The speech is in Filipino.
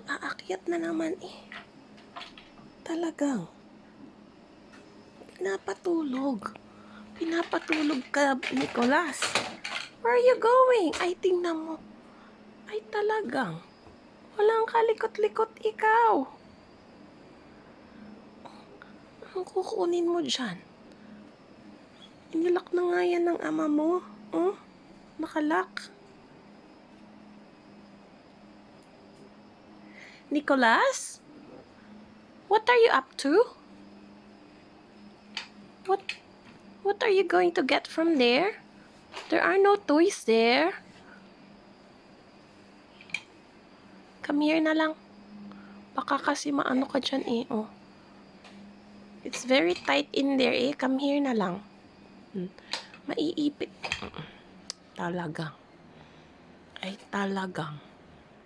Aakyat na naman eh. Talagang. Pinapatulog. Pinapatulog ka, Nicholas. Where are you going? Ay, tingnan mo. Ay, talagang. Walang kalikot-likot ikaw. Ang kukunin mo dyan? Inilak na nga yan ng ama mo. Oh, nakalak. Nicholas? What are you up to? What are you going to get from there? There are no toys there. Come here na lang. Baka kasi maano ka dyan eh. Oh. It's very tight in there eh. Come here na lang. Maiipit. Talagang. Ay talagang.